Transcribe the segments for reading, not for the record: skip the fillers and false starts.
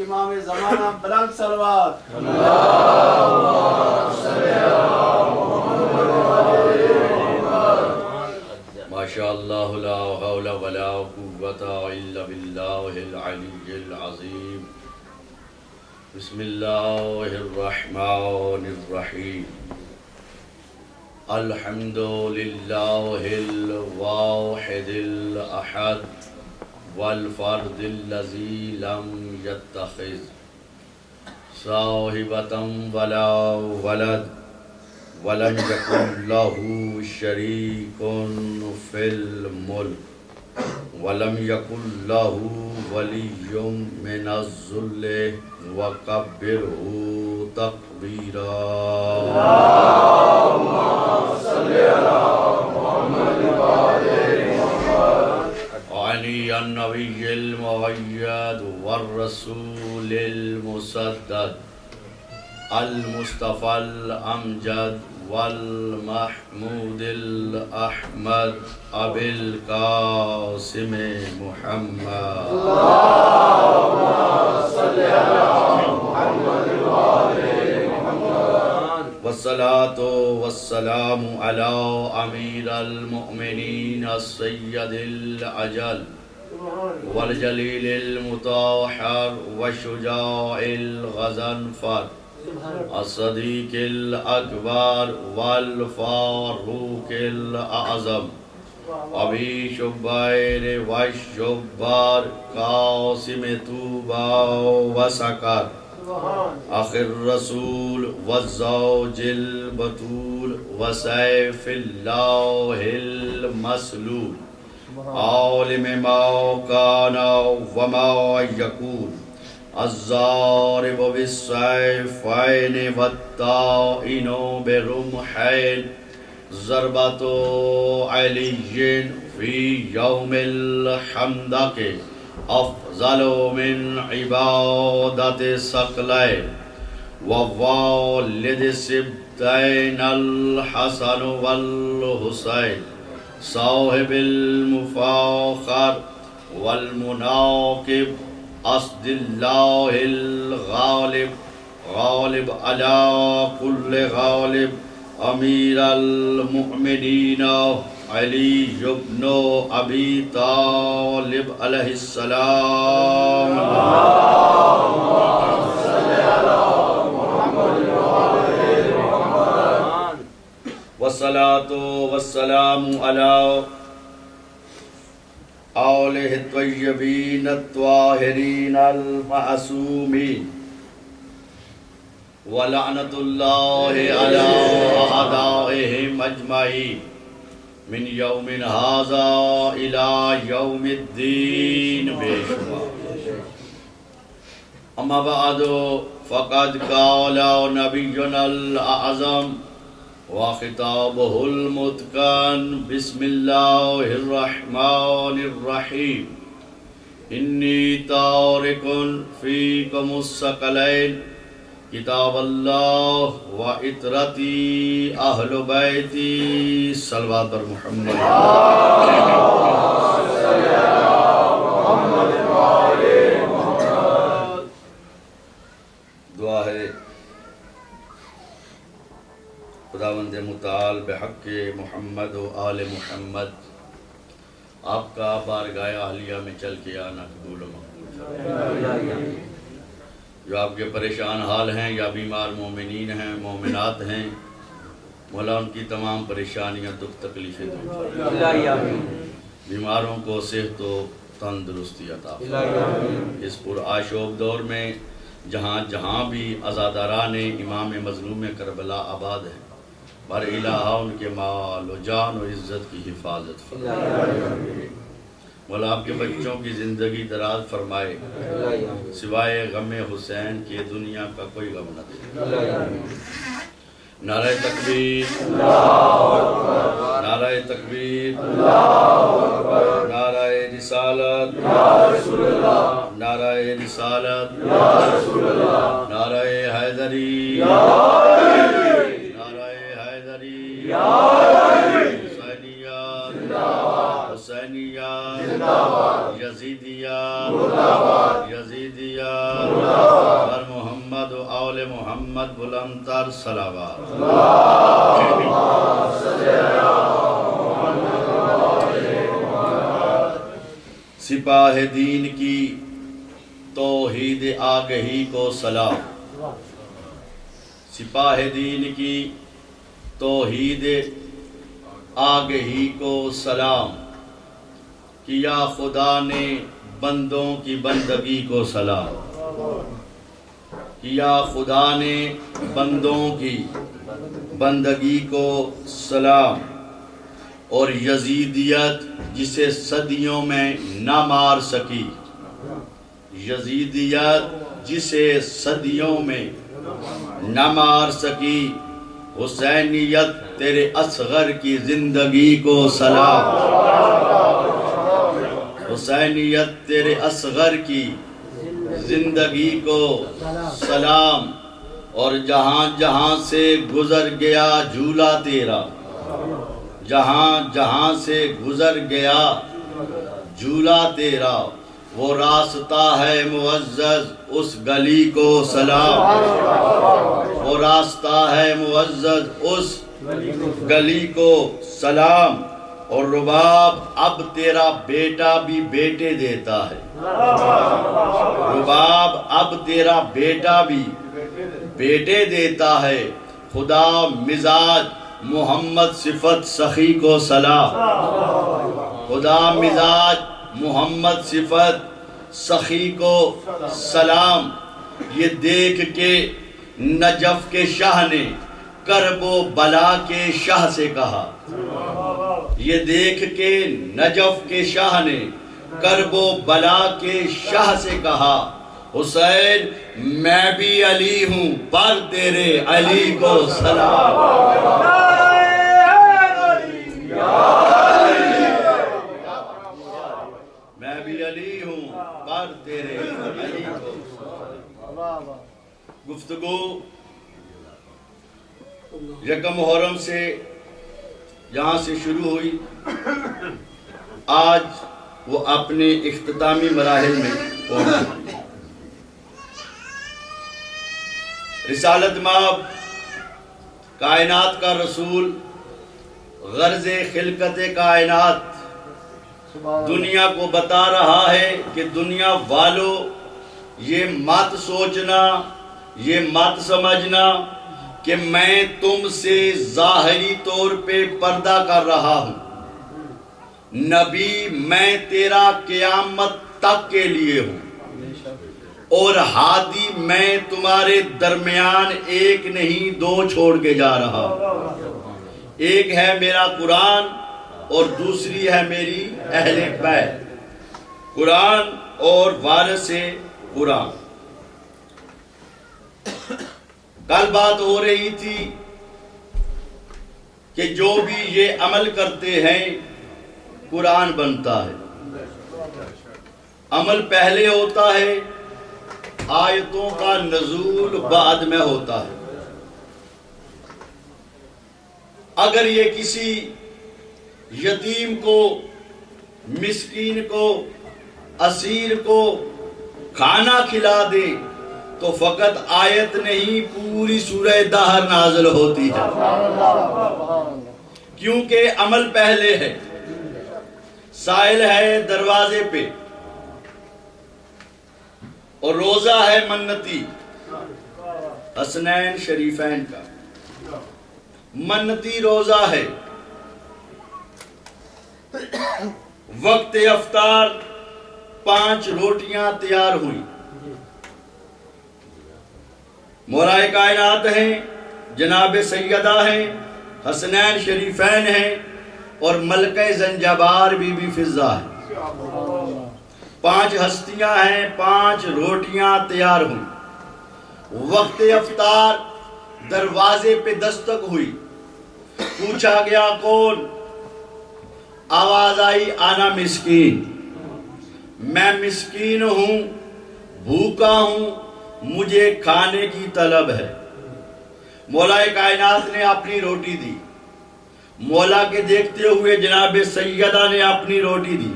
امام زمانہ بلند صلوات ماشاءاللہ لا حول ولا قوة الا باللہ العلی العظیم بسم اللہ الرحمن الرحیم الحمد للہ الواحد الاحد والفرد الذی لم يتخذ صاحبة ولا ولد ولم يكن له شريك في الملك ولم يكن له ولي من الذل وكبره تكبيرا اللهم صل على محمد وعلى علي النبي المؤيد والرسول المسدد المصطفى الأمجد والمحمود الأحمد أبي القاسم محمد اللهم صل على محمد وعلى محمد والصلاة والسلام على أمير المؤمنين السيد الأجل والجليل المطهر والشجاع الغضنفر الصديق الأكبر والفاروق الأعظم أبي شبير والشبار قاسم طوبى وسكر أخي الرسول والزوج البتول وسيف الله المسلول عالم ما كان وما يكون الضارب بالسيفين والطائن برمحين ضربة علي في يوم الخندق أفضل من عبادة الثقلين ووالد السبتين الحسن والحسين صاحب المفاخر والمناقب أسد الله الغالب غالب على كل غالب أمير المؤمنين علي بن أبي طالب عليه السلام اللهم صل على محمد وعلى محمد والصلاة والسلام على آلہ الطیبین الطاہرین المعصومین ولعنت اللہ علی اعدائہم اجمعین من یوم ھذا الی یوم الدین بے شمار اما بعد فقد قال نبینا الاعظم وخطابه المتقن بسم الله الرحمن الرحيم إني تارك فيكم الثقلين كتاب الله وإطرتي أهل بيتي صلوات محمد دعا ہے خداوند متعال بحق محمد و آل محمد آپ کا بارگاہ اہلیہ میں چل کے آنا قبول و مقبول فرمائے۔ جو آپ کے پریشان حال ہیں یا بیمار مومنین ہیں مومنات ہیں مولا ان کی تمام پریشانیاں دکھ تکلیفیں دور فرمائے، بیماروں کو صحت و تندرستی عطا فرمائے۔ اس پر آشوب دور میں جہاں جہاں بھی عزاداران امام مظلوم کربلا آباد ہیں بر الہ ان کے مال و جان و عزت کی حفاظت فرمائے۔ مولا آپ کے بچوں کی زندگی دراز فرمائے، سوائے غم حسین کے دنیا کا کوئی غم نہ دے۔ نعرہ تکبیر، نعرہ تکبیر، نعرہ رسالت، نعرہ رسالت، نعرہ حیدری، حسینیات، یزیدیات، بر محمد و آل محمد بلند تر صلوات۔ سپاہ دین کی توحید آگہی کو سلام، سپاہ دین کی توحید آگہی کو سلام، کیا خدا نے بندوں کی بندگی کو سلام، کیا خدا نے بندوں کی بندگی کو سلام، اور یزیدیت جسے صدیوں میں نہ مار سکی، یزیدیت جسے صدیوں میں نہ مار سکی، حسینیت تیرے اصغر کی زندگی کو سلام، حسینیت تیرے اصغر کی زندگی کو سلام، اور جہاں جہاں سے گزر گیا جھولا تیرا، جہاں جہاں سے گزر گیا جھولا تیرا، وہ راستہ ہے معزز اس گلی کو سلام، وہ راستہ ہے معزز اس گلی کو سلام، اور رباب اب تیرا بیٹا بھی بیٹے دیتا ہے، رباب اب تیرا بیٹا بھی بیٹے دیتا ہے، خدا مزاج محمد صفت سخی کو سلام، خدا مزاج محمد صفت سخی کو سلام، یہ دیکھ کے نجف کے شاہ نے کرب و بلا کے شاہ سے کہا، یہ دیکھ کے نجف کے شاہ نے کرب و بلا کے شاہ سے کہا، حسین میں بھی علی ہوں پر تیرے علی کو سلام، میں بھی علی ہوں پر تیرے علی کو۔ گفتگو یکم محرم سے جہاں سے شروع ہوئی، آج وہ اپنے اختتامی مراحل میں پہنچ چکی۔ رسالت مآب، کائنات کا رسول، غرض خلقت کائنات دنیا کو بتا رہا ہے کہ دنیا والو یہ مت سوچنا، یہ مت سمجھنا کہ میں تم سے ظاہری طور پہ پردہ کر رہا ہوں، نبی میں تیرا قیامت تک کے لیے ہوں، اور ہادی میں تمہارے درمیان ایک نہیں دو چھوڑ کے جا رہا ہوں، ایک ہے میرا قرآن اور دوسری ہے میری اہل بیت، قرآن اور وارث قرآن۔ کل بات ہو رہی تھی کہ جو بھی یہ عمل کرتے ہیں قرآن بنتا ہے، عمل پہلے ہوتا ہے، آیتوں کا نزول بعد میں ہوتا ہے۔ اگر یہ کسی یتیم کو، مسکین کو، اسیر کو کھانا کھلا دے تو فقط آیت نہیں پوری سورہ دہر نازل ہوتی ہے، کیونکہ عمل پہلے ہے، سائل ہے دروازے پہ، اور روزہ ہے منتی حسنین شریفین کا، منتی روزہ ہے، وقت افطار 5 روٹیاں تیار ہوئی، مولائے کائنات ہیں، جناب سیدہ ہیں، حسنین شریفین ہیں، اور ملکہ زنجبار بی بی فضہ ہے، 5 ہستیاں ہیں، 5 روٹیاں تیار ہوئی، وقت افطار، دروازے پہ دستک ہوئی، پوچھا گیا کون؟ آواز آئی آنا مسکین، میں مسکین ہوں، بھوکا ہوں، مجھے کھانے کی طلب ہے۔ مولا کائنات نے اپنی روٹی دی، مولا کے دیکھتے ہوئے جناب سیدہ نے اپنی روٹی دی،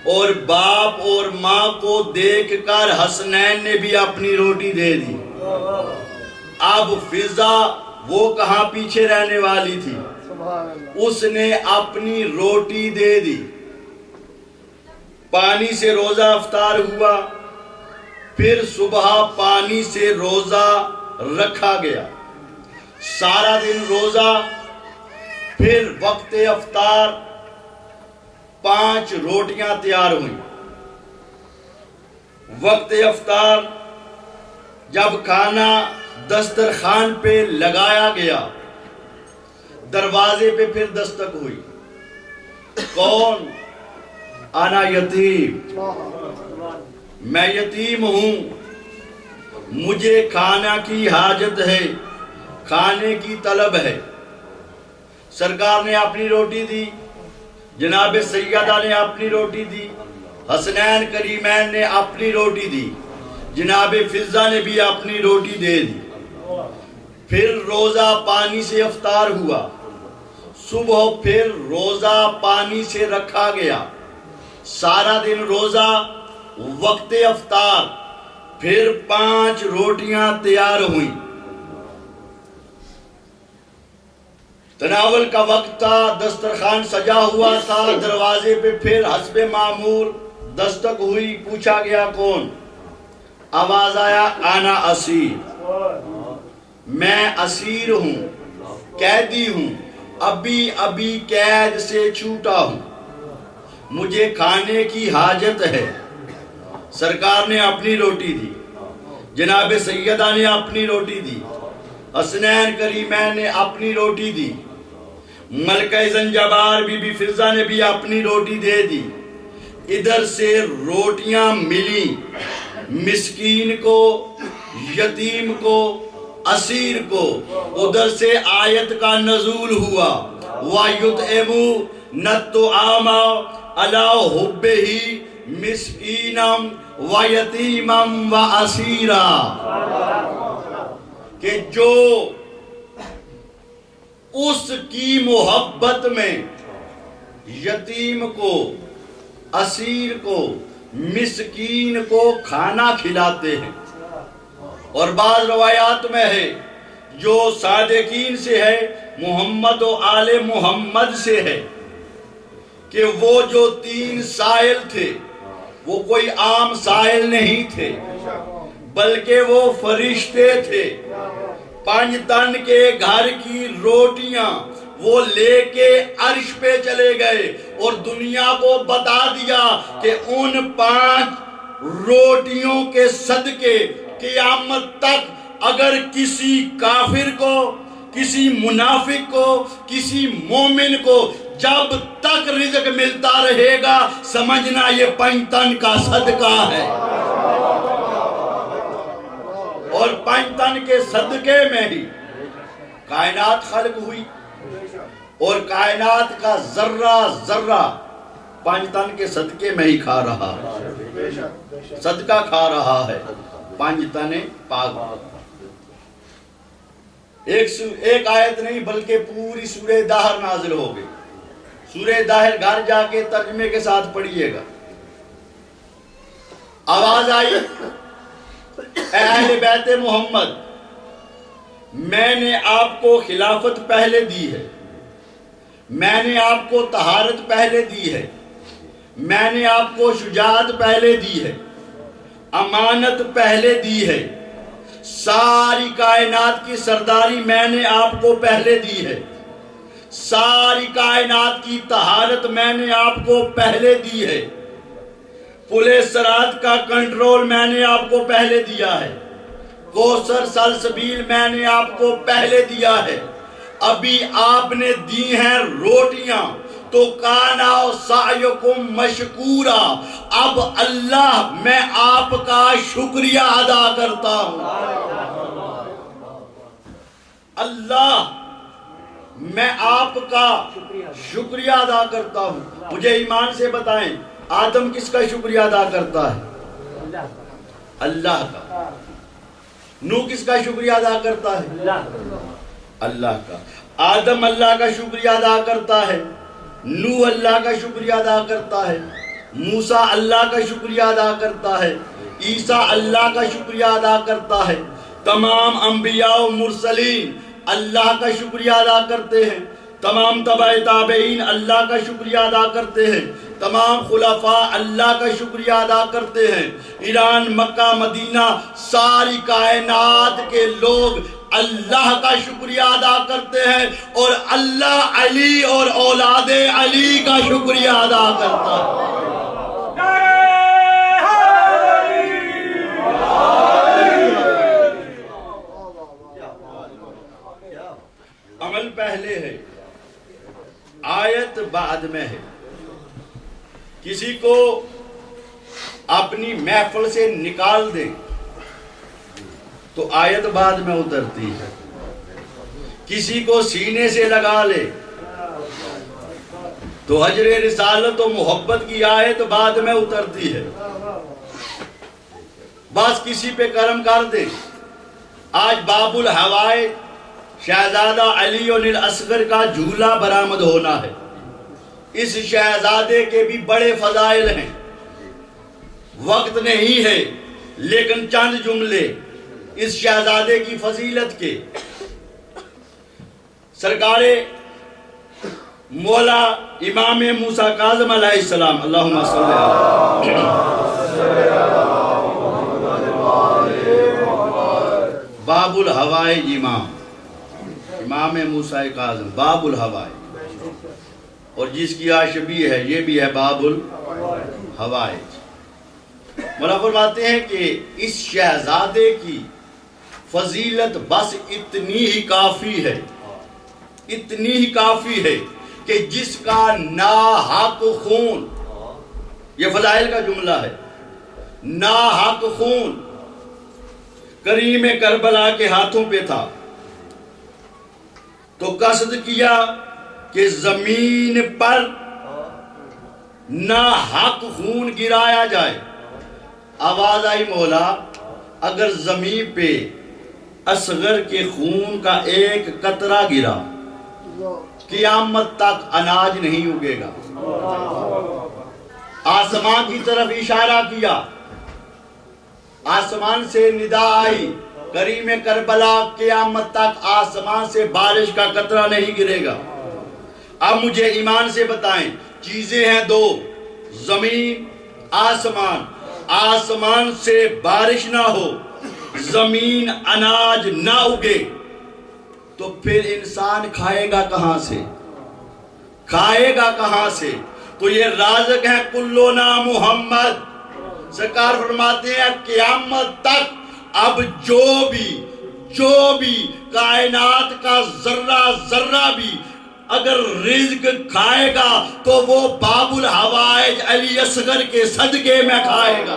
اور باپ اور ماں کو دیکھ کر حسنین نے بھی اپنی روٹی دے دی۔ اب فضا وہ کہاں پیچھے رہنے والی تھی، اس نے اپنی روٹی دے دی۔ پانی سے روزہ افطار ہوا، پھر صبح پانی سے روزہ رکھا گیا، سارا دن روزہ، پھر وقت افطار 5 روٹیاں تیار ہوئیں۔ وقت افطار جب کھانا دسترخوان پہ لگایا گیا، دروازے پہ پھر دستک ہوئی۔ کون؟ انا یتیم، میں یتیم ہوں، مجھے کھانا کی حاجت ہے، کھانے کی طلب ہے۔ سرکار نے اپنی روٹی دی، جناب سیدہ نے اپنی روٹی دی، حسنین کریمین نے اپنی روٹی دی، جناب فضہ نے بھی اپنی روٹی دے دی۔ پھر روزہ پانی سے افطار ہوا، صبح پھر روزہ پانی سے رکھا گیا، سارا دن روزہ، وقت افطار، پھر 5 روٹیاں تیار ہوئیں۔ تناول کا وقت تھا، دسترخوان سجا ہوا تھا، دروازے پہ پھر حسب معمول دستک ہوئی، پوچھا گیا کون؟ آواز آیا انا اسیر، میں اسیر ہوں، قیدی ہوں، ابھی قید سے چھوٹا ہوں، مجھے کھانے کی حاجت ہے۔ سرکار نے اپنی روٹی دی، جناب سیدہ نے اپنی روٹی دی، حسنین کریمین نے اپنی روٹی دی، ملکہ زنجبار بی بی فضہ نے بھی اپنی روٹی دے دی۔ ادھر سے روٹیاں ملی، مسکین کو، یتیم کو، اسیر کو۔ ادھر سے آیت کا نزول ہوا، وَيُطْعِمُونَ الطَّعَامَ عَلَىٰ حُبِّهِ مِسْكِينًا وَيَتِیمًا وَأَسِیرًا، کہ جو اس کی محبت میں یتیم کو، اسیر کو، مسکین کو کھانا کھلاتے ہیں۔ اور بعض روایات میں ہے، جو صادقین سے ہے، محمد و آل محمد سے ہے، کہ وہ جو 3 سائل تھے وہ کوئی عام سائل نہیں تھے، بلکہ وہ فرشتے تھے۔ 5 تن کے گھر کی روٹیاں وہ لے کے عرش پہ چلے گئے اور دنیا کو بتا دیا کہ ان 5 روٹیوں کے صدقے قیامت تک اگر کسی کافر کو، کسی منافق کو، کسی مومن کو جب تک رزق ملتا رہے گا، سمجھنا یہ 5 تن کا صدقہ ہے۔ اور 5 تن کے صدقے میں ہی کائنات خلق ہوئی، اور کائنات کا ذرہ ذرہ 5 تن کے صدقے میں ہی کھا رہا ہے، صدقہ کھا رہا ہے 5 تن پاک۔ ایک آیت نہیں بلکہ پوری سورہ دہر نازل ہو گئی۔ سورہ دہر گھر جا کے ترجمے کے ساتھ پڑھیے گا۔ آواز آئی، اے اہل بیت محمد، میں نے آپ کو خلافت پہلے دی ہے، میں نے آپ کو طہارت پہلے دی ہے، میں نے آپ کو شجاعت پہلے دی ہے، امانت پہلے دی ہے، ساری کائنات کی سرداری میں نے آپ کو پہلے دی ہے، ساری کائنات کی طہارت میں نے آپ کو پہلے دی ہے، پلے سرات کا کنٹرول میں نے آپ کو پہلے دیا ہے، کوثر سلسبیل میں نے آپ کو پہلے دیا ہے۔ ابھی آپ نے دی ہیں روٹیاں تو کانا سعیکم مشکورا، اب اللہ میں آپ کا شکریہ ادا کرتا ہوں، اللہ میں آپ کا شکریہ ادا کرتا ہوں۔ مجھے ایمان سے بتائیں، آدم کس کا شکریہ ادا کرتا ہے؟ اللہ کا۔ نوح کس کا شکریہ ادا کرتا ہے؟ اللہ کا۔ آدم اللہ کا شکریہ ادا کرتا ہے، نوح اللہ کا شکریہ ادا کرتا ہے، موسیٰ اللہ کا شکریہ ادا کرتا ہے، عیسیٰ اللہ کا شکریہ ادا کرتا ہے، تمام انبیاء و مرسلین اللہ کا شکریہ ادا کرتے ہیں، تمام تبع تابعین اللہ کا شکریہ ادا کرتے ہیں، تمام خلفاء اللہ کا شکریہ ادا کرتے ہیں، ایران، مکہ، مدینہ، ساری کائنات کے لوگ اللہ کا شکریہ ادا کرتے ہیں، اور اللہ علی اور اولاد علی کا شکریہ ادا کرتا ہے۔ عمل پہلے ہے، آیت بعد میں ہے۔ کسی کو اپنی محفل سے نکال دے تو آیت بعد میں اترتی ہے، کسی کو سینے سے لگا لے تو حجر رسالت و محبت کی آیت بعد میں اترتی ہے۔ بس کسی پہ کرم کر دے۔ آج باب الحوائے شہزادہ علی الاصغر کا جھولا برآمد ہونا ہے۔ اس شہزادے کے بھی بڑے فضائل ہیں، وقت نہیں ہے لیکن چند جملے اس شہزادے کی فضیلت کے۔ سرکار مولا امام موسیٰ کاظم علیہ السلام، اللہم صلی باب الحوائج، امام موسیٰ کاظم باب الحوائج، اور جس کی آشبی ہے یہ بھی ہے باب الحوائج۔ مولا فرماتے ہیں کہ اس شہزادے کی فضیلت بس اتنی ہی کافی ہے، اتنی ہی کافی ہے کہ جس کا ناحق خون، یہ فضائل کا جملہ ہے، ناحق خون کریم کربلا کے ہاتھوں پہ تھا تو قصد کیا کہ زمین پر ناحق خون گرایا جائے۔ آواز آئی مولا اگر زمین پہ اصغر کے خون کا ایک قطرہ گرا قیامت تک اناج نہیں اگے گا۔ آسمان کی طرف اشارہ کیا، آسمان سے ندا آئی کریم کربلا قیامت تک آسمان سے بارش کا قطرہ نہیں گرے گا۔ اب مجھے ایمان سے بتائیں، چیزیں ہیں دو، زمین آسمان، آسمان سے بارش نہ ہو، زمین اناج نہ اگے تو پھر انسان کھائے گا کہاں سے؟ کھائے گا کہاں سے؟ تو یہ رازق ہے کلنا محمد۔ سرکار فرماتے ہیں قیامت تک اب جو بھی کائنات کا ذرہ ذرہ بھی اگر رزق کھائے گا تو وہ باب الحوائج علی اصغر کے صدقے میں کھائے گا۔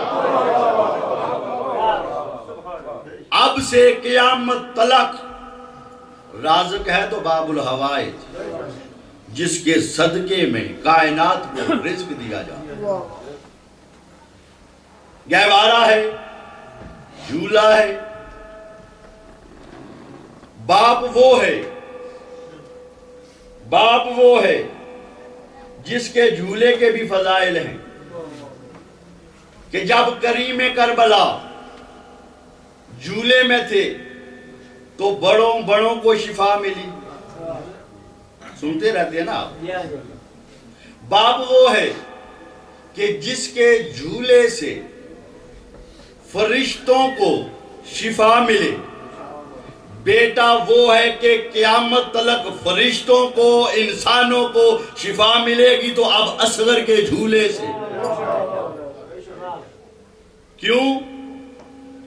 اب سے قیامت تلک رازق ہے تو باب الحوائج، جس کے صدقے میں کائنات کو رزق دیا جائے۔ گہوارہ ہے، جھولا ہے، باپ وہ ہے جس کے جھولے کے بھی فضائل ہیں کہ جب کریم کربلا جھولے میں تھے تو بڑوں کو شفا ملی۔ سنتے رہتے ہیں نا آپ۔ باپ وہ ہے کہ جس کے جھولے سے فرشتوں کو شفا ملے، بیٹا وہ ہے کہ قیامت تلک فرشتوں کو، انسانوں کو شفا ملے گی تو اب اصغر کے جھولے سے۔ کیوں؟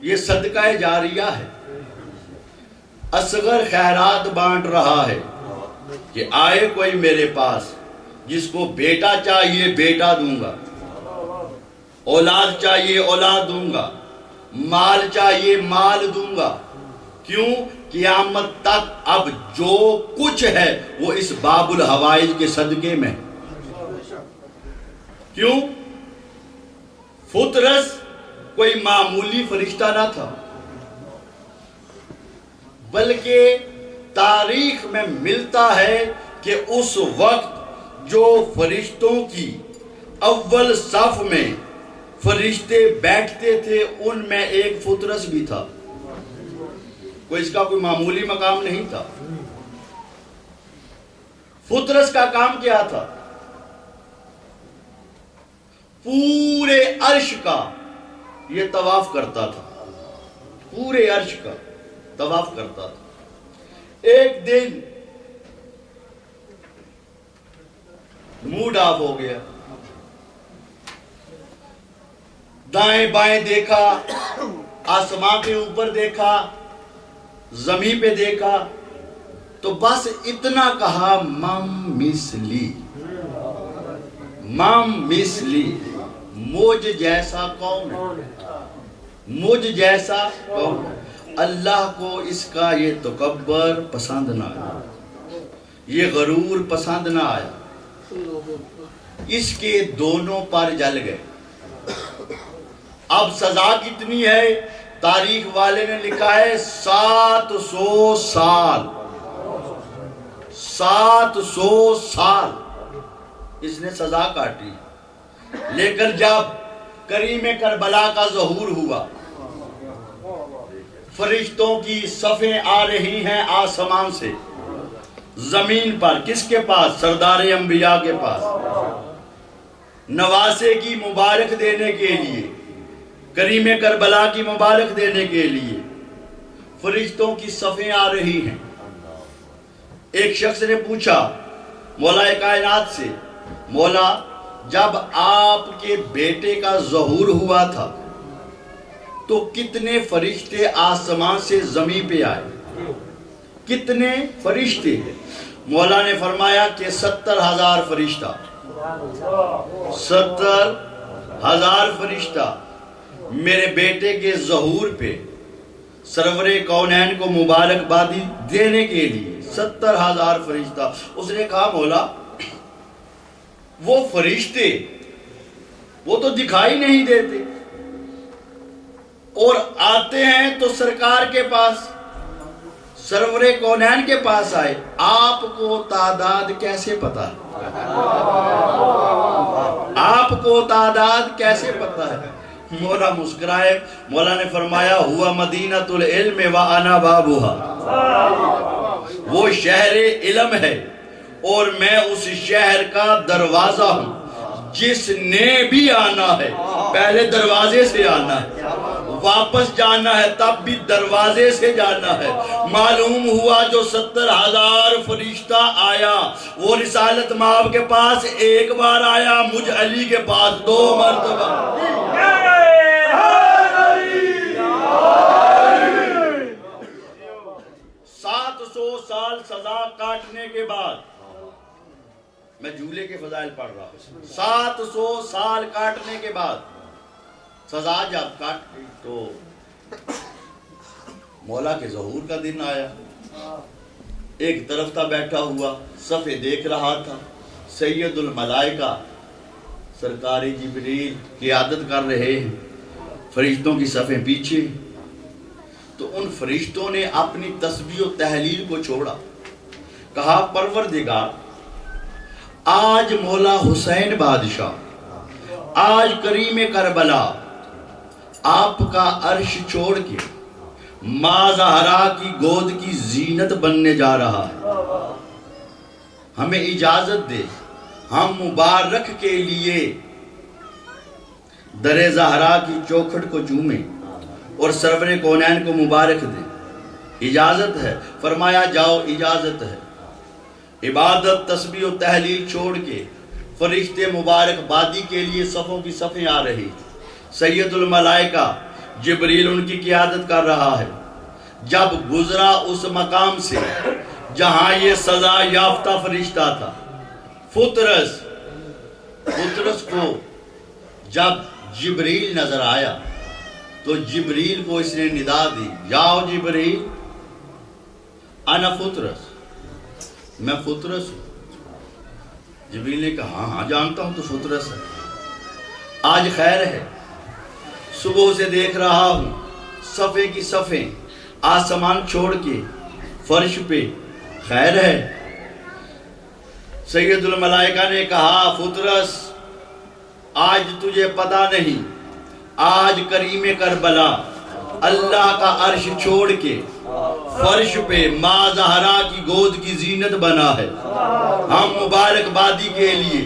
یہ صدقہ جاریہ ہے۔ اصغر خیرات بانٹ رہا ہے کہ آئے کوئی میرے پاس، جس کو بیٹا چاہیے بیٹا دوں گا، اولاد چاہیے اولاد دوں گا، مال چاہیے مال دوں گا۔ کیوں؟ قیامت تک اب جو کچھ ہے وہ اس باب الحوائج کے صدقے میں۔ کیوں؟ فطرس کوئی معمولی فرشتہ نہ تھا، بلکہ تاریخ میں ملتا ہے کہ اس وقت جو فرشتوں کی اول صف میں فرشتے بیٹھتے تھے، ان میں ایک فطرس بھی تھا، کوئی اس کا کوئی معمولی مقام نہیں تھا۔ فطرس کا کام کیا تھا؟ پورے عرش کا یہ طواف کرتا تھا، پورے عرش کا طواف کرتا تھا۔ ایک دن موڈ آف ہو گیا، دائیں بائیں دیکھا، آسمان کے اوپر دیکھا، زمین پہ دیکھا، تو بس اتنا کہا مم مثلی، مم مثلی، مجھ جیسا کون ہے، مجھ جیسا کون ہے۔ اللہ کو اس کا یہ تکبر پسند نہ آیا، یہ غرور پسند نہ آیا، اس کے دونوں پر جل گئے۔ اب سزا کتنی ہے؟ تاریخ والے نے لکھا ہے 700 سال، 700 سال اس نے سزا کاٹی۔ لیکن جب کریم کربلا کا ظہور ہوا، فرشتوں کی صفیں آ رہی ہیں آسمان سے زمین پر، کس کے پاس؟ سردار انبیاء کے پاس، نواسے کی مبارک دینے کے لیے، کریم کربلا کی مبارک دینے کے لیے فرشتوں کی صفیں آ رہی ہیں۔ ایک شخص نے پوچھا مولا کائنات سے، مولا جب آپ کے بیٹے کا ظہور ہوا تھا تو کتنے فرشتے آسمان سے زمین پہ آئے؟ کتنے فرشتے؟ مولا نے فرمایا کہ 70,000 فرشتہ، 70,000 فرشتہ میرے بیٹے کے ظہور پہ سرور کونین کو مبارکبادی دینے کے لیے 70,000 فرشتہ۔ اس نے کہا مولا وہ فرشتے وہ تو دکھائی نہیں دیتے، اور آتے ہیں تو سرکار کے پاس، سرور کونین کے پاس آئے، آپ کو تعداد کیسے پتا ہے؟ آپ کو تعداد کیسے پتا ہے؟ مولا مسکرائے، مولا نے فرمایا ہوا مدینۃ العلم وانا بابھا، وہ شہر علم ہے اور میں اس شہر کا دروازہ ہوں۔ جس نے بھی آنا ہے پہلے دروازے سے آنا ہے، واپس جانا ہے تب بھی دروازے سے جانا ہے۔ معلوم ہوا جو 70,000 فرشتہ آیا وہ رسالت مآب کے پاس ایک بار آیا، مجھ علی کے پاس 2 مرتبہ۔ 700 سال سزا کاٹنے کے بعد، میں جھولے کے فضائل پڑھ رہا ہوں، 700 سال کاٹنے کے بعد سزا جب کاٹ گئی تو مولا کے ظہور کا دن آیا۔ ایک طرف تھا بیٹھا ہوا، صفے دیکھ رہا تھا، سید الملائکہ سرکار جبریل قیادت کر رہے ہیں، فرشتوں کی صفیں پیچھے۔ تو ان فرشتوں نے اپنی تسبیح و تحلیل کو چھوڑا، کہا پروردگار آج مولا حسین بادشاہ، آج کریم کربلا آپ کا عرش چھوڑ کے ماں زہرا کی گود کی زینت بننے جا رہا ہے، ہمیں اجازت دے ہم مبارک کے لیے در زہرا کی چوکھٹ کو چومیں اور سرور کونین کو مبارک دیں۔ اجازت ہے؟ فرمایا جاؤ، اجازت ہے۔ عبادت تسبیح و تحلیل چھوڑ کے فرشتے مبارک بادی کے لیے صفوں کی صفیں آ رہی، سید الملائکہ جبریل ان کی قیادت کر رہا ہے۔ جب گزرا اس مقام سے جہاں یہ سزا یافتہ فرشتہ تھا، فطرس کو جب جبریل نظر آیا تو جبریل کو اس نے ندا دی، جاؤ جبریل انا فطرس، میں فطرس ہوں۔ جبریل نے کہا ہاں جانتا ہوں تو فطرس ہے، آج خیر ہے، صبح سے دیکھ رہا ہوں صفے کی صفیں آسمان چھوڑ کے فرش پہ، خیر ہے۔ سید الملائکہ نے کہا فطرس آج تجھے پتہ نہیں، آج کریم کربلا اللہ کا عرش چھوڑ کے فرش پہ ماں زہرا کی گود کی زینت بنا ہے۔ ہم مبارکبادی کے لیے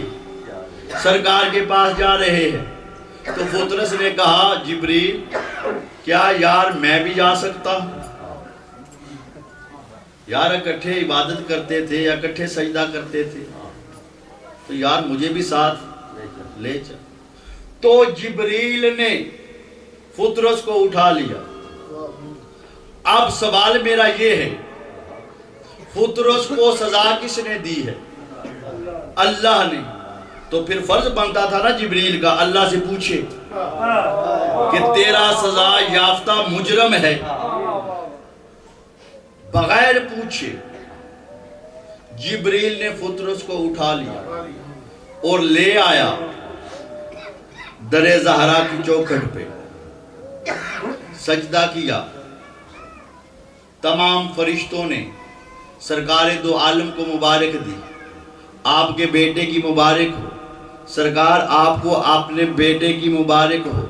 سرکار کے پاس جا رہے ہیں۔ تو فطرس نے کہا جبریل کیا یار میں بھی جا سکتا ہوں؟ یار اکٹھے عبادت کرتے تھے یا اکٹھے سجدہ کرتے تھے، تو یار مجھے بھی ساتھ لے چل۔ تو جبریل نے فطرس کو اٹھا لیا۔ اب سوال میرا یہ ہے، فطرس کو سزا کس نے دی ہے؟ اللہ نے۔ تو پھر فرض بنتا تھا نا جبریل کا اللہ سے پوچھے کہ تیرا سزا یافتہ مجرم ہے، بغیر پوچھے جبریل نے فطرس کو اٹھا لیا اور لے آیا در زہرا کی چوکھٹ پہ، سجدہ کیا۔ تمام فرشتوں نے سرکار دو عالم کو مبارک دی، آپ کے بیٹے کی مبارک ہو سرکار، آپ کو اپنے بیٹے کی مبارک ہو۔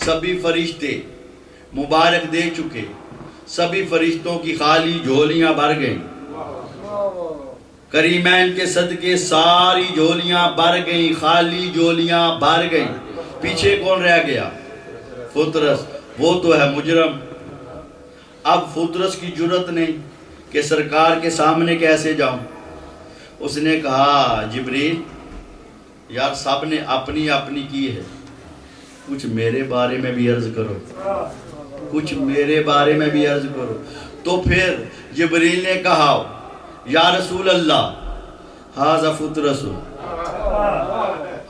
سبھی فرشتے مبارک دے چکے، سبھی فرشتوں کی خالی جھولیاں بھر گئیں، کریمین کے صدقے ساری جھولیاں بھر گئیں، خالی جھولیاں بھر گئیں۔ پیچھے کون رہ گیا؟ فطرس، وہ تو ہے مجرم۔ اب فطرس کی جرت نہیں کہ سرکار کے سامنے کیسے جاؤں۔ اس نے کہا جبریل یار سب نے اپنی اپنی کی ہے، کچھ میرے بارے میں بھی عرض کرو، کچھ میرے بارے میں بھی عرض کرو۔ تو پھر جبریل نے کہا یا رسول اللہ ھذا فطرس،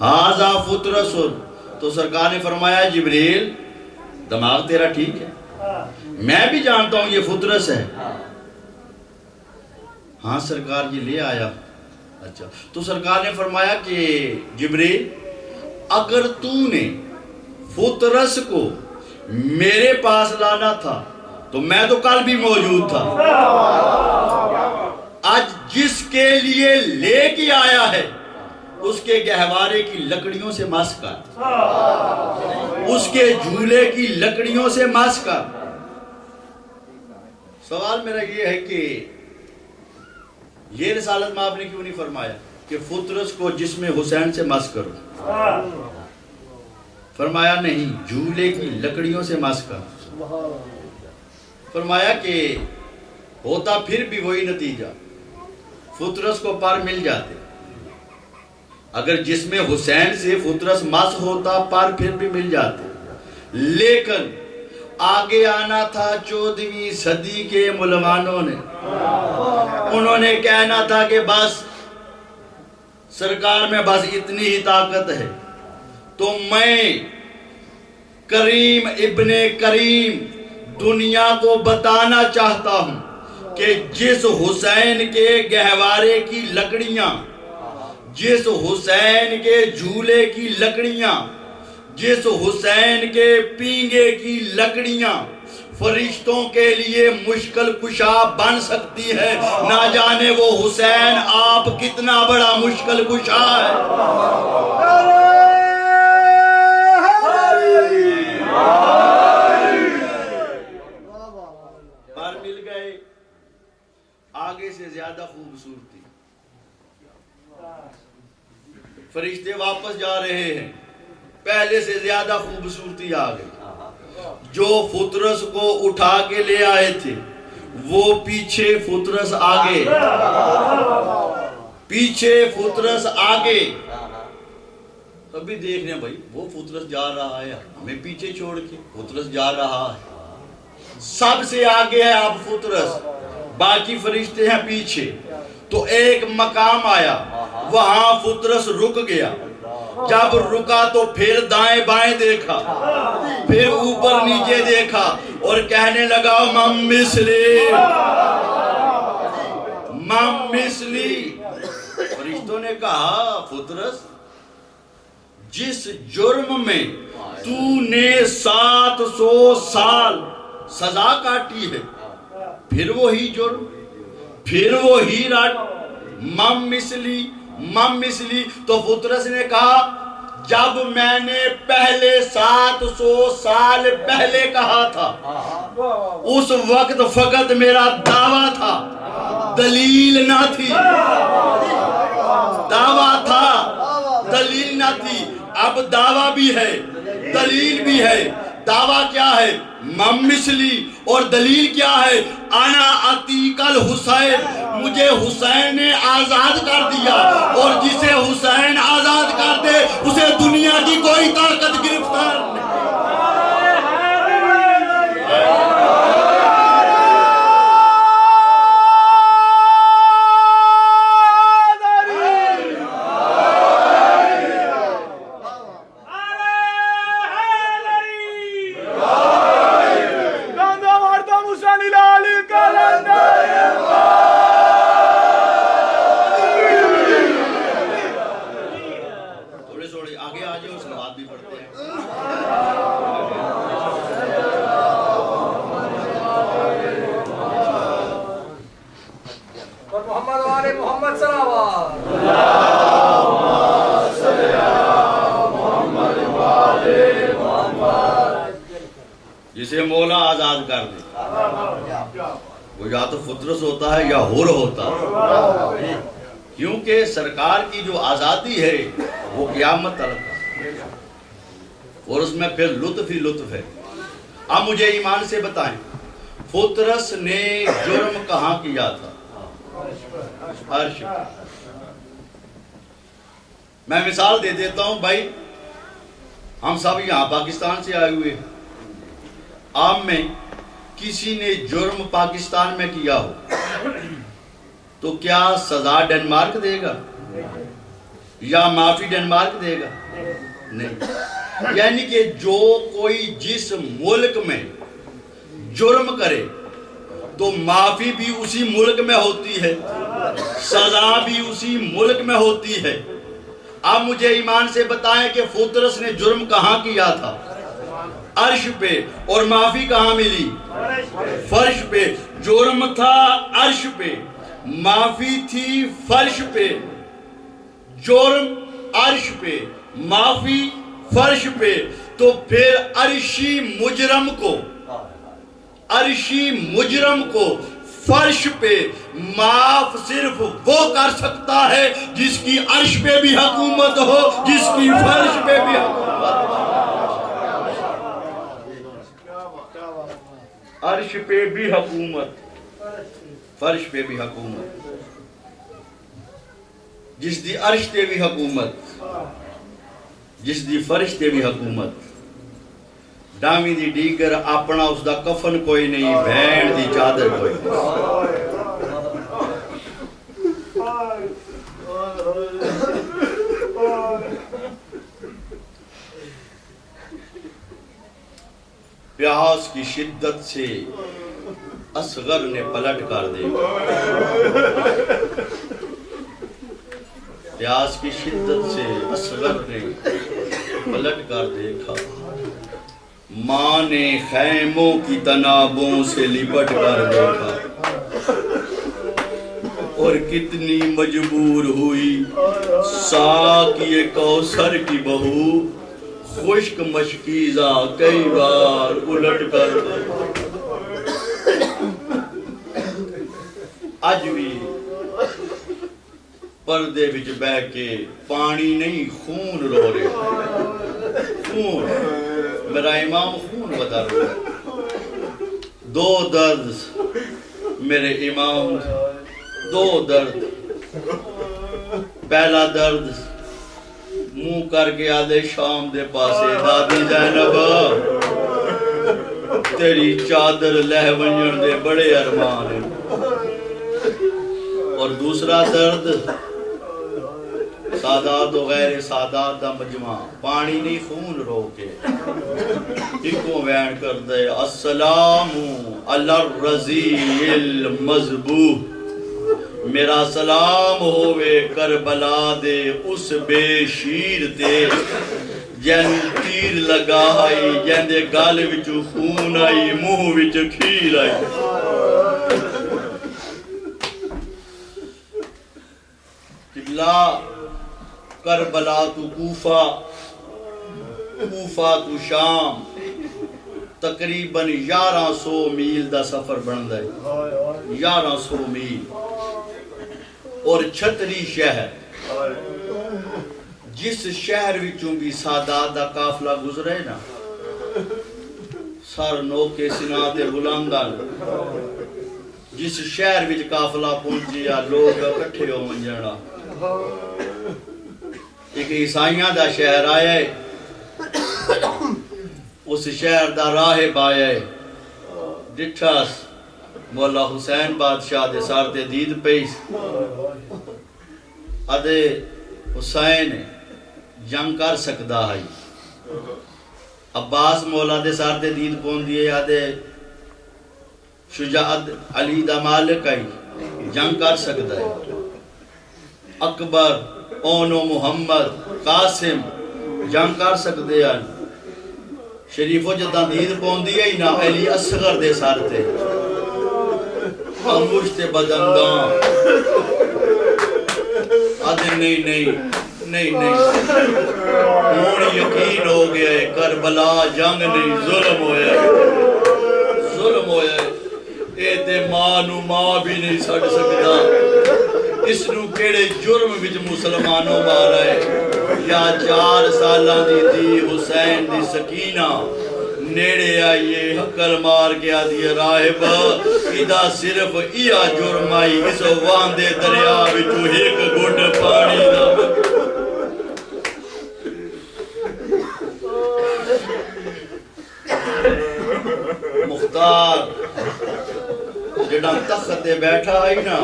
ھذا فطرس۔ تو سرکار نے فرمایا جبریل دماغ تیرا ٹھیک ہے، میں بھی جانتا ہوں یہ فطرس ہے۔ ہاں سرکار یہ لے آیا۔ اچھا، تو سرکار نے فرمایا کہ جبریل اگر تو نے فطرس کو میرے پاس لانا تھا تو میں تو کل بھی موجود تھا، آج جس کے لیے لے کے آیا ہے اس کے گہوارے کی لکڑیوں سے مس کر، اس کے جھولے کی لکڑیوں سے مس کر۔ سوال میرا یہ ہے کہ یہ رسالت میں آپ نے کیوں نہیں فرمایا کہ فطرس کو جسم حسین سے مس کرو؟ فرمایا نہیں، جھولے کی لکڑیوں سے مس کر۔ فرمایا کہ ہوتا پھر بھی وہی نتیجہ، فطرس کو پر مل جاتے۔ اگر جسم حسین سے فطرس مس ہوتا پر پھر بھی مل جاتے، لیکن آگے آنا تھا 14ویں صدی کے ملمانوں نے، انہوں نے کہنا تھا کہ بس سرکار میں بس اتنی ہی طاقت ہے۔ تو میں کریم ابن کریم دنیا کو بتانا چاہتا ہوں کہ جس حسین کے گہوارے کی لکڑیاں، جس حسین کے جھولے کی لکڑیاں، جس حسین کے پینگے کی لکڑیاں فرشتوں کے لیے مشکل کشا بن سکتی ہے، نہ جانے وہ حسین آپ کتنا بڑا مشکل کشا ہے۔ پر مل گئے، آگے سے زیادہ خوبصورتی۔ فرشتے واپس جا رہے ہیں، پہلے سے زیادہ خوبصورتی آ گئی۔ جو فطرس کو اٹھا کے لے آئے تھے وہ پیچھے فطرس آگے، پیچھے فطرس آگے۔ ابھی دیکھنے بھائی وہ فطرس جا رہا ہے، ہمیں پیچھے چھوڑ کے فطرس جا رہا ہے، سب سے آگے ہے اب فطرس، باقی فرشتے ہیں پیچھے۔ تو ایک مقام آیا، وہاں فطرس رک گیا۔ جب رکا تو پھر دائیں بائیں دیکھا، پھر اوپر نیچے دیکھا اور کہنے لگا مم مثلی، مم مثلی۔ فرشتوں نے کہا فطرس جس جرم میں تو نے 700 سال سزا کاٹی ہے، پھر وہی جرم، پھر وہی رٹ، مم مثلی، مم مثلی۔ تو فطرس نے کہا جب میں نے پہلے 700 سال پہلے کہا تھا اس وقت فقط میرا دعویٰ تھا، دلیل نہ تھی، دعویٰ تھا دلیل نہ تھی۔ اب دعویٰ بھی ہے دلیل بھی ہے۔ دعویٰ کیا ہے؟ مثلی، اور دلیل کیا ہے؟ انا عتیق الحسین، مجھے حسین نے آزاد کر دیا، اور جسے حسین آزاد کر دے اسے دنیا کی کوئی طاقت گرفتار نہیں۔ جسے مولا آزاد کر دے وہ یا تو فطرس ہوتا ہے یا حر ہوتا ہے، کیونکہ سرکار کی جو آزادی ہے وہ قیامت تک ہے، اور اس میں پھر لطف ہی لطف ہے۔ اب مجھے ایمان سے بتائیں، فطرس نے جرم کہاں کیا تھا؟ عرش۔ میں مثال دے دیتا ہوں بھائی، ہم سب یہاں پاکستان سے آئے ہوئے، آپ میں کسی نے جرم پاکستان میں کیا ہو تو کیا سزا ڈنمارک دے گا یا معافی ڈنمارک دے گا؟ نہیں۔ یعنی کہ جو کوئی جس ملک میں جرم کرے تو معافی بھی اسی ملک میں ہوتی ہے، سزا بھی اسی ملک میں ہوتی ہے۔ اب مجھے ایمان سے بتائیں کہ فطرس نے جرم کہاں کیا تھا؟ عرش پہ، اور معافی کہاں ملی؟ فرش پہ۔ جرم تھا عرش پہ، معافی تھی فرش پہ۔ جرم عرش پہ، معافی فرش پہ، تو پھر عرشی مجرم کو فرش پہ معاف صرف وہ کر سکتا ہے جس کی عرش پہ بھی حکومت ہو، جس کی فرش پہ بھی حکومت ہو۔ عرش پہ بھی حکومت، فرش پہ بھی حکومت، جس دی عرش تے بھی حکومت، جس دی فرش تے بھی حکومت۔ ڈامی دی ڈیگر اپنا اس دا کفن کوئی نہیں، بھین دی چادر کوئی نہیں۔ پیاس کی شدت سے اصغر نے پلٹ کر دیکھا، پیاس کی شدت سے اصغر نے پلٹ کر دیکھا، ماں نے خیموں کی تنابوں سے لپٹ کر دیکھا، اور کتنی مجبور ہوئی ساقی کوثر کی بہو خشک مشکیزہ کئی بار الٹ کر دے۔ اج بھی پردے وچ بہ کے پانی نہیں خون رو رہے، خون، میرا امام خون بتا رہا ہے۔ دو درد میرے امام، دو درد۔ پہلا درد منہ کر کے آدھے شام دے پاسے، دادی زینب تیری چادر لہ ونجن دے بڑے ارمان ہیں۔ اور دوسرا درد سادات و غیر سادات دا مجمع، پانی نہیں خون رو کے ایکو وین کر دے، السلام علی الرضیع المذبوح، میرا سلام ہوئے کربلا دے اس بے شیر تے جن تیر لگا آئی، جن دے گال وچو خون آئی، منہ وچ کھیر آئی۔ قبلہ کربلا تو کوفہ کوفہ تو شام تقریباً 1100 میل دا سفر بندا ہے 1100 میل اور 36 شہر جس شہر وچوں بھی سادات دا قافلہ گزرے نا سر نوکے سنا تے بلندن جس شہر وچ قافلہ پہنچیا لوگ اکٹھے ہو منجنا ایک عیسائیاں دا شہر آیا ہے اس شہر دا راہب آیا ہے ڈٹھاس مولا حسین بادشاہ دے سار تے دید پیس ادے حسین جنگ کر سکدا ہے عباس مولا دے سار تے دید پون دیئے ادے شجاعت علی دا مالک آئی جنگ کر سکدا ہے اکبر اونو محمد قاسم جنگ کر سکدے ہیں شریفو جدہ دید پون دیئے ہی نا علی اصغر دے سار تے مشت بدندان آدھے نہیں ہون یقین ہو گیا ہے کربلا جنگ نہیں ظلم ہویا ہے اے تے ماں بھی نہیں سڑ سکتا اس نو کیڑے جرم وچ مسلمانوں مارا ہے یا 4 سالاں دی حسین دی سکینہ نیڑے آئیے حکر مار گیا دی راہب ادا صرف ایا جرم آئی اس واندے دریا وچوں ایک گھٹ پانی دا مختار جڑا تخت تے بیٹھا آئی نا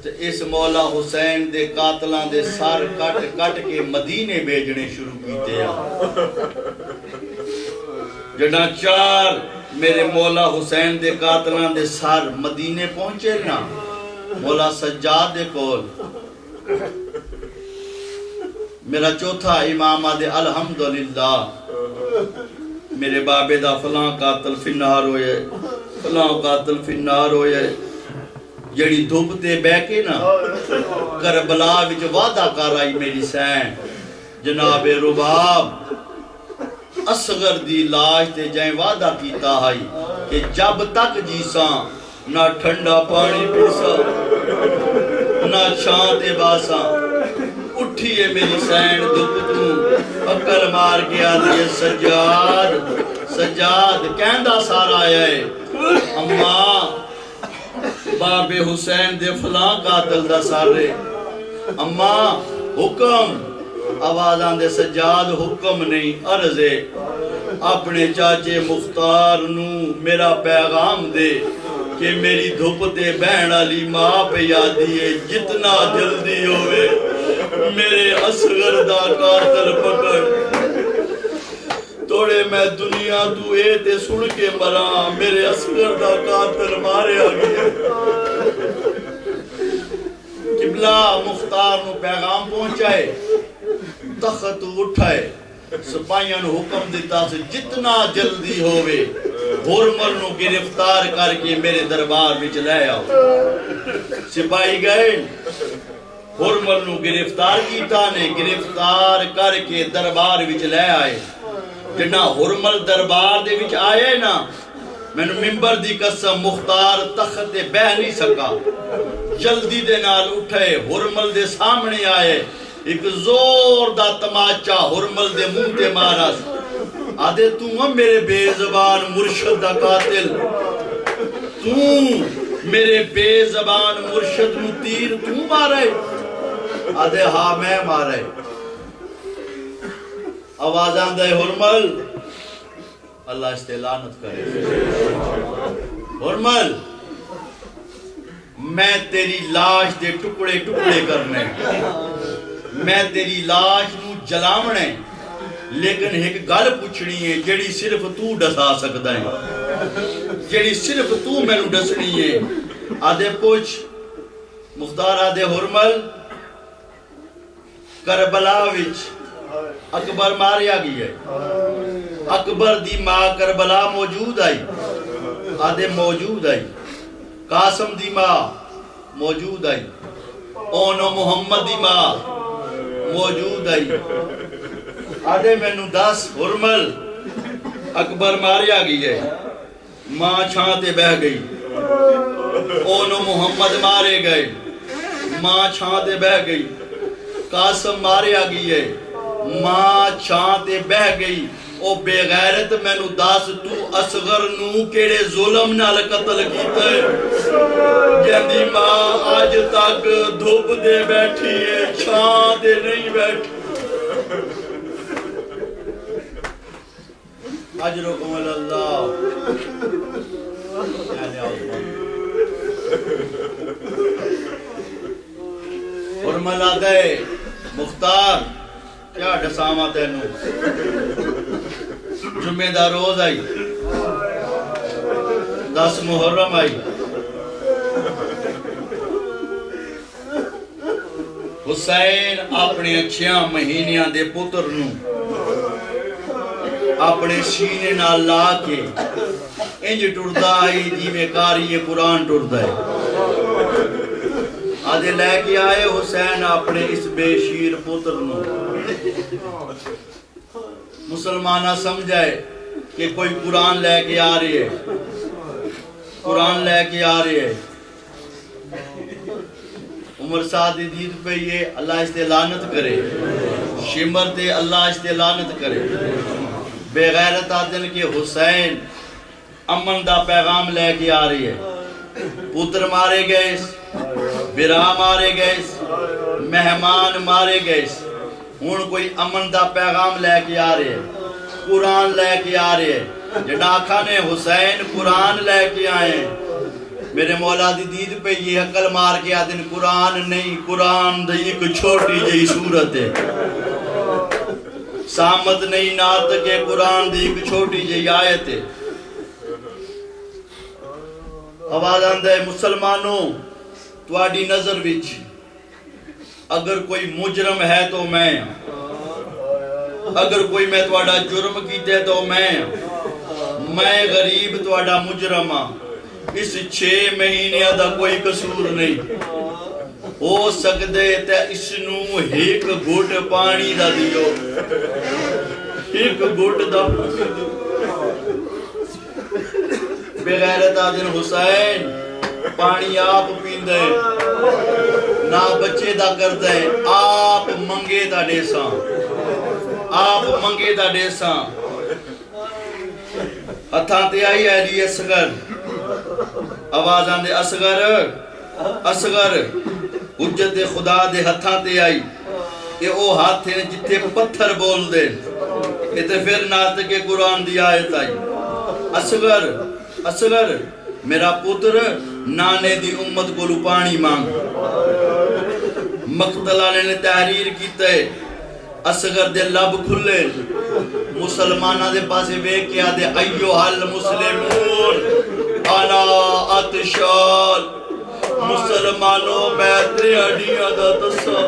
تے اس مولا حسین دے قاتلاں دے سار کٹ کے مدینے بھیجنے شروع کیتے ہیں جڑا 4 میرے مولا حسین دے قاتلاں دے سار مدینے پہنچے نا مولا سجاد دے کول میرا چوتھا امام آدھے الحمدللہ میرے بابے دا فلاں قاتل فنار ہوئے فلاں قاتل فنار ہوئے جڑی دھوپ تے بے کے نا کربلا وچ وعدہ کر آئی میری سین جناب رباب اصغر دی لاش تے جائیں وعدہ کیتا ہے کہ جب تک جیساں نہ ٹھنڈا پانی پیسا نہ چھان تے باساں اٹھیے میری سین دھوپ تو عقل مار گیا دیے سجاد کہندہ سارا آیا ہے اماں باب حسین دے فلاں قاتل دا سارے اماں حکم آوازان دے سجاد حکم نہیں عرضے اپنے چاچے مختار نو میرا پیغام دے کہ میری دھوپ تے بہن علی ماں پہ یادی ہے جتنا جلدی ہوئے میرے اصغر دا قاتل پکڑ توڑے میں دنیا تو اے تے سن کے مرا میرے اصغر دا قاتل مارے آگئے قبلہ مختار نو پیغام پہنچائے تخت اٹھائے سپاہیاں نو حکم دیتا سے جتنا جلدی ہوئے ہرمل نو گرفتار کر کے میرے دربار وچ لے آؤ سپاہی گئے ہرمل نو گرفتار کیتا نے گرفتار کر کے دربار وچ لے آئے جنا ہرمل دربار دے وچ آئے نا میں نے ممبر دی قسم مختار تخت بہ نہیں سکا جلدی دے نال اٹھے ہرمل دے سامنے آئے ایک زور دا تماچا ہرمل دے منہ تے مارا آدھے تو میرے بے زبان مرشد دا قاتل تو میرے بے زبان مرشد نو تیر تو مارے آدھے ہاں میں مارے آوازان دے ہرمل اللہ اس تے لعنت کرے ہرمل میں تیری لاش دے ٹکڑے ٹکڑے کرنے میں تیری لاش نو جلاونے لیکن ایک گل پوچھنی ہے جڑی صرف تو ڈسا سکتا ہے جڑی صرف تو میں نو ڈسنی ہے آدھے پوچھ مختار آدھے ہرمل کربلا وچ اکبر ماریا گئی ہے اکبر دی ماں کربلا موجود آئی آدھے موجود آئی قاسم دی ماں موجود آئی اونو محمد دی ماں موجود آئی آدھے مینو دس حرمل اکبر ماریا گئی ہے ماں چھاں تے بہ گئی اونو محمد مارے گئے ماں چھاں تے بہ گئی قاسم ماریا گئی ہے ماں چھاں تے بہ گئی او بے غیرت مینو دس تو اصغر نو کیڑے ظلم نال قتل کیتا ہے جندی ماں آج تک دھوپ دے بیٹھی ہے چھاں دے نہیں بیٹھی اجرکم اللہ حرملہ دے مختار کیا ڈسامہ تینو جمعہ دا روز آئی 10 محرم آئی حسین اپنے 6 مہینیاں دے پتر نو اپنے سینے نہ لا کے انج ٹردہ آئی جی میں کاری قرآن ٹردہ ہے آدھے لے کے آئے حسین اپنے اس بے شیر پتر نو مسلمانہ سمجھائے کہ کوئی قرآن لے کے آ رہی ہے قرآن لے کے آ رہی ہے عمر سعد دید پہ یہ اللہ اس تے لعنت کرے شمر تے اللہ اس تے لعنت کرے بے غیرت آدن کے حسین امن دا پیغام لے کے آ رہی ہے پتر مارے گئے برا مارے گئے مہمان مارے گئے ہون کوئی امن دا پیغام لے کے آ رہے ہیں قرآن لے کے آ رہے ہیں جناکھا نے حسین قرآن لے کے آئے ہیں میرے مولا دی دید پہ یہ عقل مار کے آدن قرآن نہیں قرآن دی ایک چھوٹی جئی صورت ہے سامت نہیں نات کے قرآن دی ایک چھوٹی جئی آیت ہے آواز آندہ ہے مسلمانوں تواڈی نظر وچ اگر کوئی مجرم ہے تو میں اگر کوئی میں تواڈا جرم کیتے تو میں غریب تواڈا مجرم ہاں اس 6 مہینے دا کوئی قصور نہیں ہو سکدے تے اس نو ایک گھٹ پانی دا دیو ایک گھٹ دا بغیرت آدن حسین پانی آپ پیندے نہ بچے دا کردے آپ منگے دا ڈیساں آپ منگے دا ڈیساں ہتھاں تے آئی علی اصغر آواز آندے اصغر اصغر حجت خدا دے ہتھاں تے آئی کہ او ہاتھ نے جتے پتھر بول دے تے پھر نات کے قرآن دی آیت آئی اصغر اصغر میرا پتر نانے دی امت کو پانی مانگ مقتلہ نے تحریر کیتے اصغر دے لب کھلے مسلمانہ دے پاسے بے کیا دے ایوہ المسلمون انا اتشال مسلمانوں میں تریاڈیاں دا تسا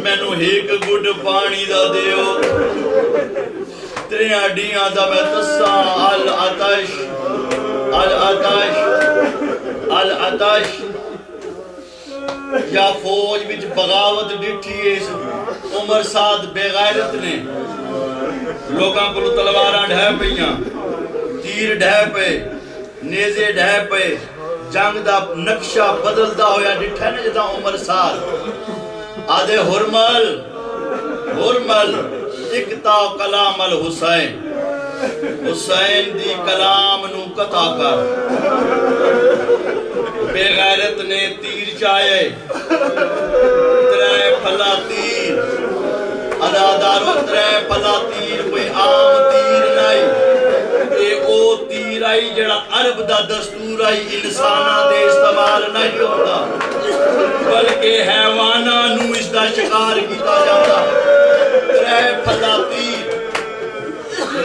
میں نو ایک گھٹ پانی دا دیو تریاڈیاں دا میں تسا العطش العطش العطش یا فوج بچ بغاوت ڈٹھی ہے عمر سعد بے غیرت نے لوگاں کو تلواراں ڈھے پئیاں تیر ڈھے پے نیزے ڈھے پے جنگ دا نقشہ بدلدا ہویا ڈٹھا نا جدا عمر سعد آدھے حرمل حرمل اکتا کلام الحسین حسین دی کلام نو قطع کر بے غیرت نے تیر چاہے ترے پھلا تیر ادادارو ترے پھلا تیر کوئی عام تیر نہیں اے او تیر آئی جڑا عرب دا دستور آئی انسانہ دے استعمال نہیں ہوتا بلکہ حیوانہ نو اس دا شکار کیتا جاتا ترے پھلا تیر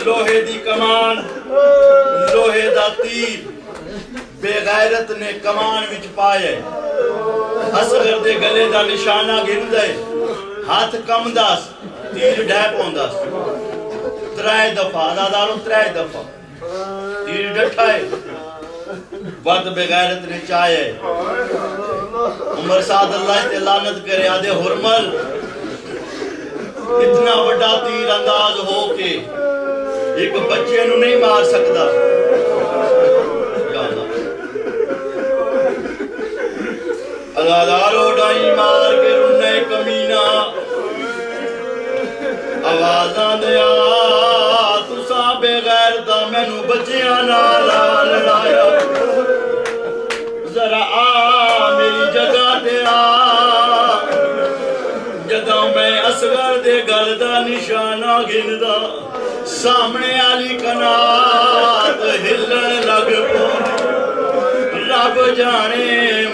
لوہے دی کمان لوہے دا تیر بے غیرت نے کمان وچ پائے اصغر دے گلے دا نشانہ گھن دے ہاتھ کم داس تیر ڈھے پونداس ترائے دفعہ اداداروں ترائے دفعہ تیر ڈٹھائے وقت بے غیرت نے چاہے عمر سعد اللہ تے لعنت کرے آدھے حرمل اتنا بڑا تیر انداز ہو کے ایک بچے نو نہیں مار سکتا. ادادارو ڈائی مار کے رونے کمینہ آوازاں دیا تساں بے غیر دا مینوں بچیاں نال لڑایا. ذرا آ میری جگہ تے آ جدوں میں اصغر دے گل دا نشانہ گندا سامنے والی کنات ہلن لگ پئی. رب جانے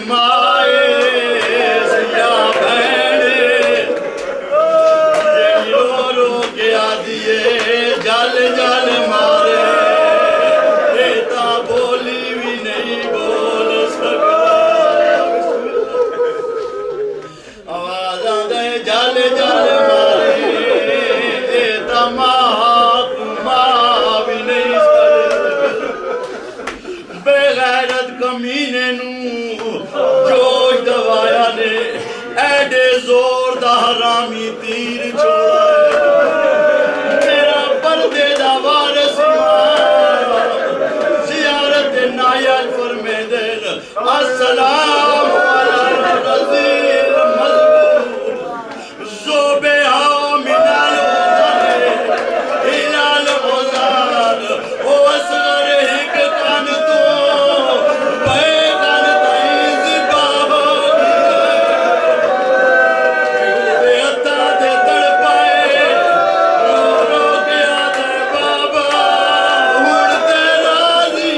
مائے سیا بہنے رو رو کے آدھیے جل جل مارے ایتا بولی بھی نہیں بول سکتا. آوازاں دے جل جل مارے ایتا ماں بھی نہیں سکتا. بے غیرت کمینے نو جوش دوایا نے ایڈے زور دا حرامی تیر چھوڑا ہے. میرا پردے دا وارث امام زیارت نائل فرمے دین السلام علی رضیل مذکور زوبے من الوزن الى الوزن او اصغر ہک کان تو بے کان تائیز بابا بے عطا دے تڑ پائے رو رو کے آدھے بابا اڑتے راضی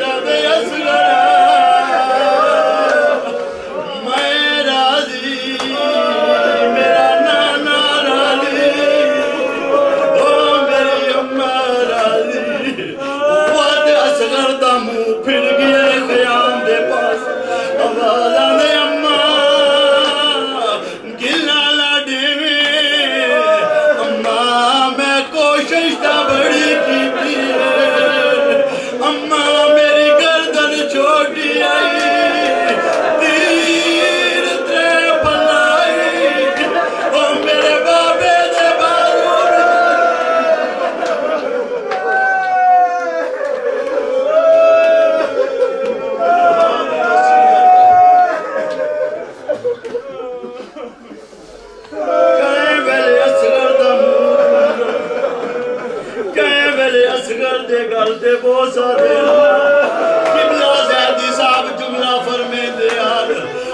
جب اصغر میں راضی میرا نانا راضی او میری اماں راضی. وقت اصغر دا منہ پھر گیا خیام دے پاس آوازاں دے اماں گلا لاڈے میں اماں میں کوشش تا بڑی کی اماں میری گردن چھوٹی آئی تیر ترے پلائی او میرے بابے دے بارو کہیں ویلے اصغر دا منہ کہیں ویلے اصغر دے گل دے بوسا دے قبلہ زیدی صاحب جملہ فرمے دے آر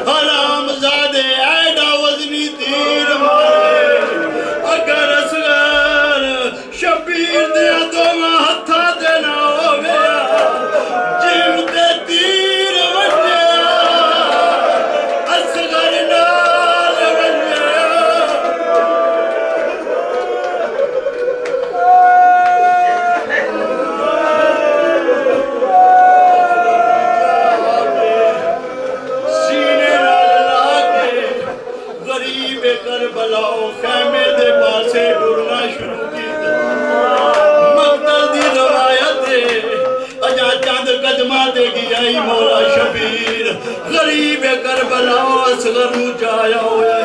حرام زادے ایڈا وزنی تیر مارے. اگر اصغر شبیر دیا دوما ہتھا دے نہ ہو گیا جم دے تیر وجیا اصغر نال وجیا. سینے نال لا کے غریب کربلا خیمے دے پاسے ڈرنا شروع کیتا. مقتل دی روایت ہے اجا چند قدمہ دے گیائی مولا شبیر غریب کربلا اصغر نو جایا ہوئے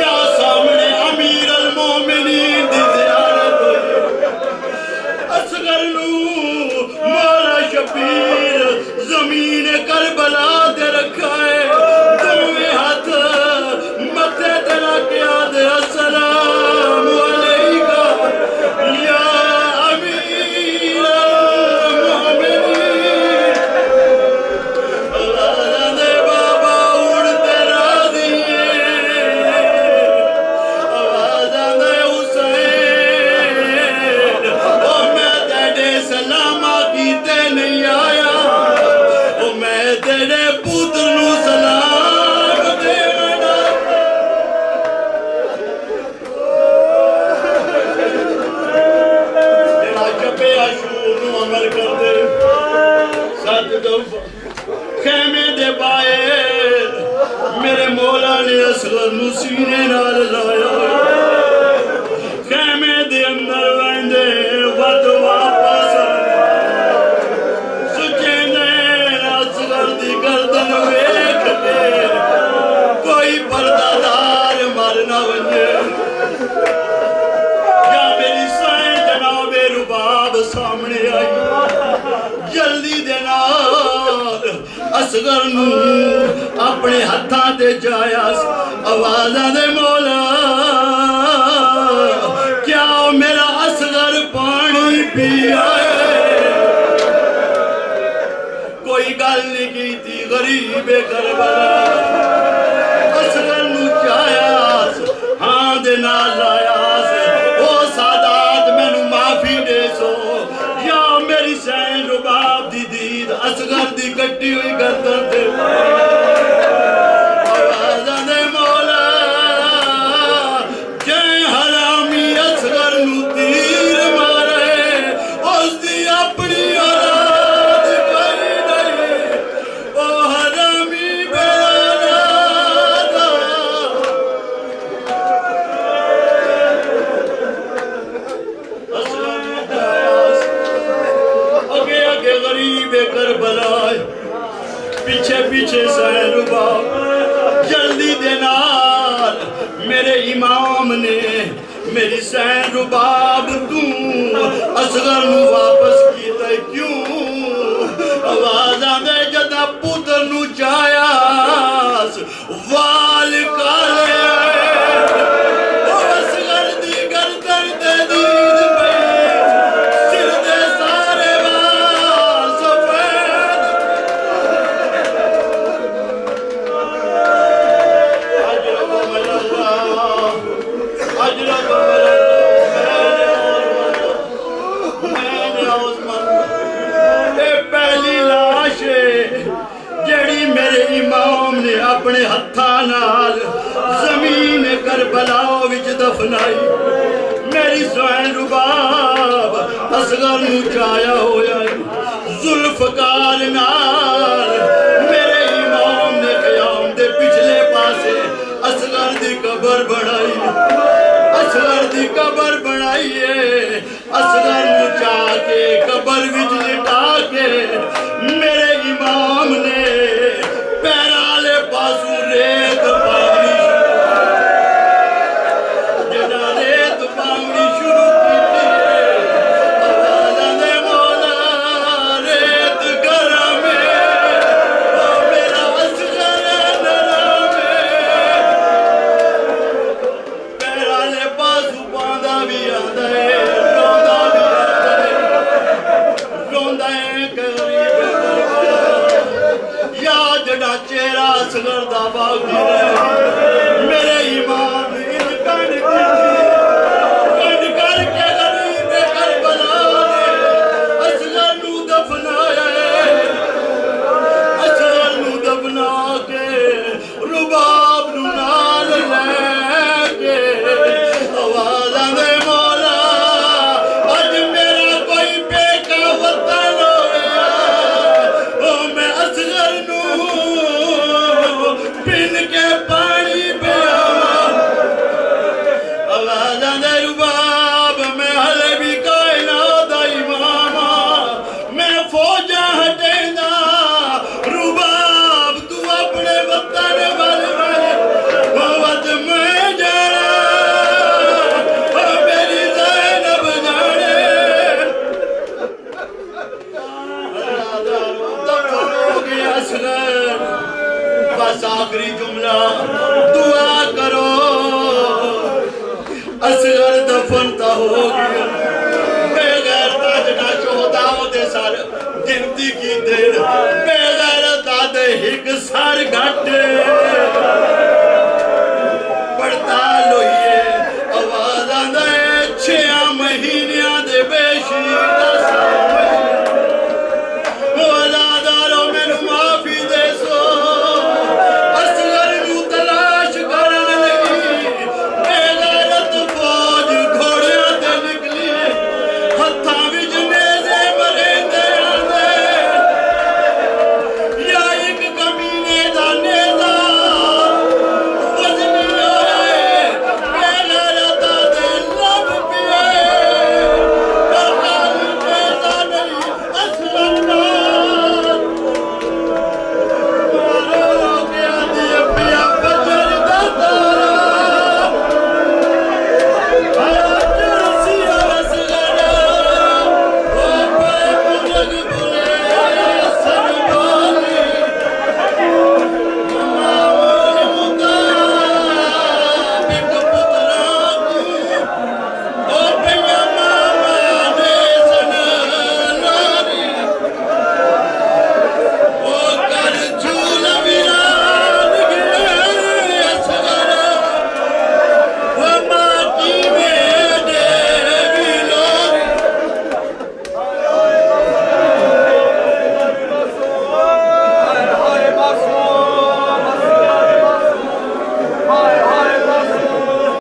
یا سامنے امیر المومنین دی زیارت ہوئی. اصغر نو مولا شبیر زمین کربلا دے رکھا ہے دوویں ہاتھ متھے تے رکھ کے آدھے السلام علیکہ یا امیر المومنین. آوازاں دے بابا اڑتے راضی آوازاں دے حسین او میں تیرے سلامہ کیتے نہیں آیا او میں تیرے پتر نو سلام دینا. جڑا چپے عاشور نو عمل کر دے سات دفعہ خیمے دے باہر میرے مولا نے اصغر نو سینے نال لایا. خیمے دے اندر ویندے وقت واپس سچے نے اصغر دی گردن ویکھ کے اصغر نو اپنے ہتھاں تے جایا آوازاں دے مولا کیا میرا اصغر پانی پی آئے کوئی گل نہیں کی تھی غریب کربلا اصغر نو چاہیاس ہاں دے نال آیاس او سادات میں نو معافی دے سو یا میری سین رباب دی دید اصغر دی کٹی ہوئی گردن دے آوازاں دے مولا جائیں حرامی اصغر نو تیر مارے اس دی اپنی اولاد کوئی نہیں او حرامی بیانادا اصغر نو جایاس اگے اگے غریب کربلا پیچھے پیچھے سین رباب جلدی دے نال میرے امام نے میری سین رباب اصغر نو واپس کیتا کیوں آوازاں دے جدا پتر نو چاہیاس وال کالے او اصغر دی گردن دے دید پئی سر دے سارے وال سفید اجرکم اللہ اجرکم میں نے عثمان اے پہلی لاش جیڑی میرے امام نے اپنے ہتھاں نال زمین کربلا وچ دفنائی میری سین رباب اصغر نو چایا ہویا ذوالفقار نال میرے امام نے قیام دے پچھلے پاسے اصغر دی قبر بنائی اصغر دی قبر بنائی ہے اصغر نو چاہ کے قبر وچ لٹا کے میرے امام نے پیرالے پاسو ریت پاونی جڑا ریت پاونی شروع کیتی آوازاں دے مولا ریت گرم او میرا اصغر نرم پیرالے پاسو پاندا بھی آندا ہے روندا بھی آندا ہے روندا ہے غریب کربلا یا جڑا چہرہ اصغر دا باقی رہے میرے امام ان کنڈ کر کے غریب کربلا نے اصغر نو دفنایا اصغر نو دفنا کے رباب نو نال لے کے آوازاں دے مولا اج میرا کوئی بیٹا وطن ہویا او میں اصغر نو پن کے پانی پیاواں آوازاں دے رباب میں ہلے بھی کائنات دا امام میں فوجاں ہٹیندا رباب تو اپنے وطن ول وت میں جانا او میری زینب جانے دفن ہو گیا اصغر بس آخری جملہ دعا کرو اصغر دفن تا ہو گیا بے غیرتا جنا شہداؤ دے سر گنتی کی دیر بے غیرتا دے ہک سر گھٹ